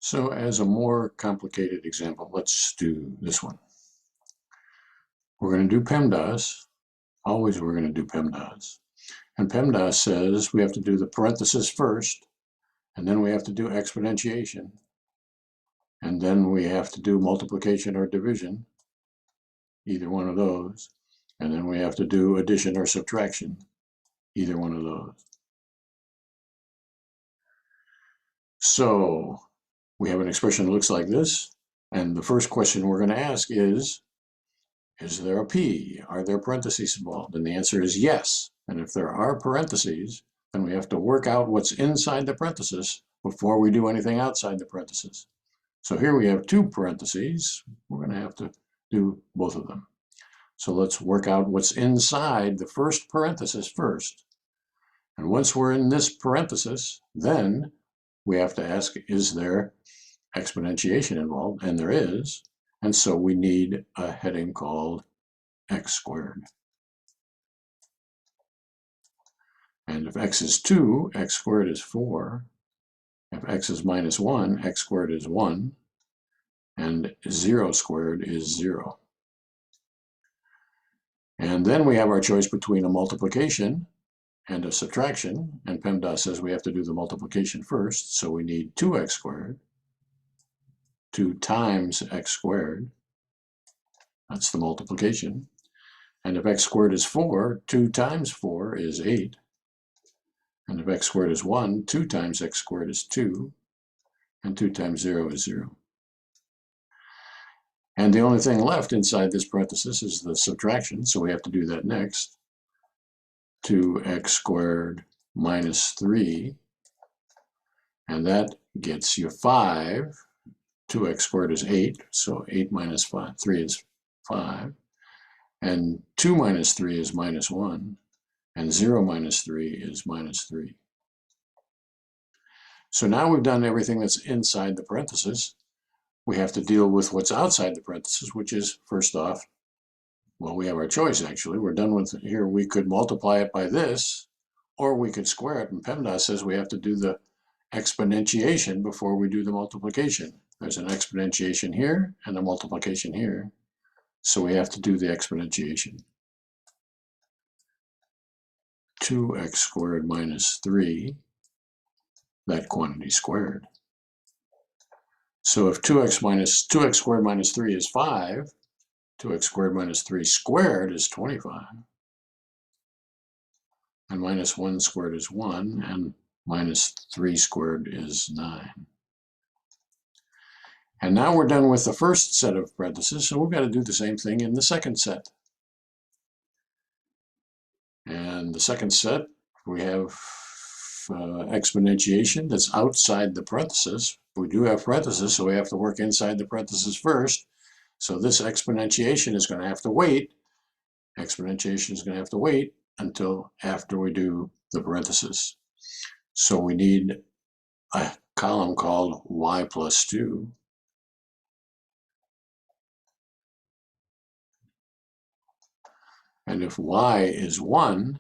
So as a more complicated example, let's do this one. We're going to do PEMDAS. Always we're going to do PEMDAS. And PEMDAS says we have to do the parenthesis first, and then we have to do exponentiation, and then we have to do multiplication or division, either one of those, and then we have to do addition or subtraction, either one of those. So we have an expression that looks like this, and the first question we're going to ask is there a P? Are there parentheses involved? And the answer is yes. And if there are parentheses, then we have to work out what's inside the parenthesis before we do anything outside the parenthesis. So here we have two parentheses. We're going to have to do both of them. So let's work out what's inside the first parenthesis first. And once we're in this parenthesis, then we have to ask, is there exponentiation involved? And there is. And so we need a heading called x squared. And if x is 2, x squared is 4. If x is minus 1, x squared is 1. And 0 squared is 0. And then we have our choice between a multiplication and a subtraction. And PEMDAS says we have to do the multiplication first. So we need 2x squared. 2 times x squared. That's the multiplication. And if x squared is 4, 2 times 4 is 8. And if x squared is 1, 2 times x squared is 2. And 2 times 0 is 0. And the only thing left inside this parenthesis is the subtraction, so we have to do that next. 2x squared minus 3. And that gets you 5. 2x squared is 8, so 8 minus 5, 3 is 5. And 2 minus 3 is minus 1. And 0 minus 3 is minus 3. So now we've done everything that's inside the parenthesis. We have to deal with what's outside the parenthesis, which is, first off, well, we have our choice, actually. We're done with here. We could multiply it by this, or we could square it. And PEMDAS says we have to do the exponentiation before we do the multiplication. There's an exponentiation here and a multiplication here. So we have to do the exponentiation. 2x squared minus 3, that quantity squared. So if 2x squared minus 3 is 5, 2x squared minus 3 squared is 25. And minus 1 squared is 1, and minus 3 squared is 9. And now we're done with the first set of parentheses, so we've got to do the same thing in the second set. And the second set, we have exponentiation that's outside the parenthesis. We do have parentheses, so we have to work inside the parenthesis first. So this exponentiation is going to have to wait. Exponentiation is going to have to wait until after we do the parenthesis. So we need a column called y plus 2. And if y is 1,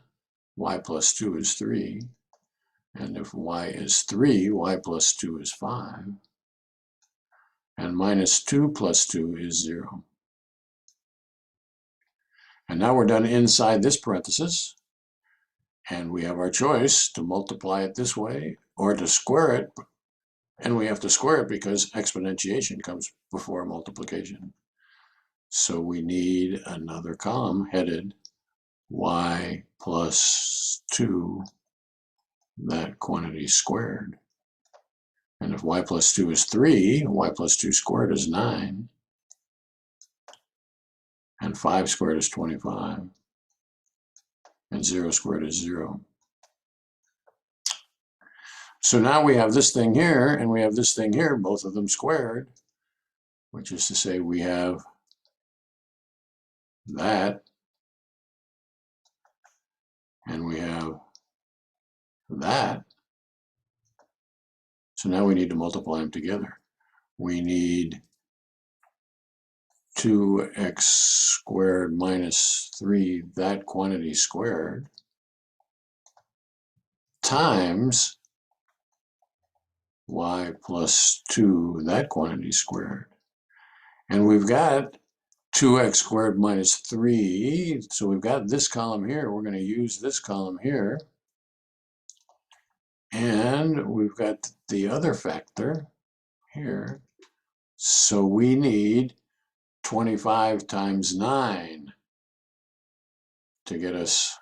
y plus 2 is 3. And if y is 3, y plus 2 is 5. And minus 2 plus 2 is 0. And now we're done inside this parenthesis. And we have our choice to multiply it this way or to square it. And we have to square it because exponentiation comes before multiplication. So we need another column headed y plus 2, that quantity squared. And if y plus 2 is 3, y plus 2 squared is 9. And 5 squared is 25. And 0 squared is 0. So now we have this thing here, and we have this thing here, both of them squared, which is to say we have that, and we have that. So now we need to multiply them together. We need 2x squared minus 3, that quantity squared, times y plus 2, that quantity squared. And we've got 2x squared minus 3. So we've got this column here. We're going to use this column here. And we've got the other factor here. So we need 25 times 9 to get us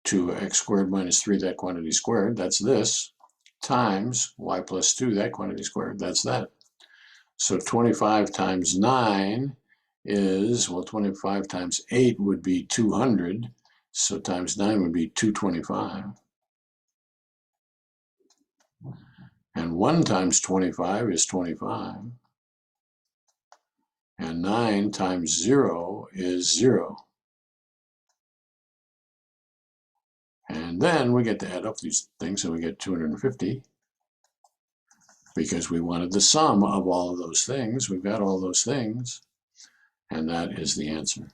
to x squared minus 3, that quantity squared. That's this, times y plus 2, that quantity squared. That's that. So 25 times 9 is, well, 25 times 8 would be 200. So times 9 would be 225. And 1 times 25 is 25. And 9 times 0 is 0. And then we get to add up these things, and we get 250. Because we wanted the sum of all of those things. We've got all those things. And that is the answer.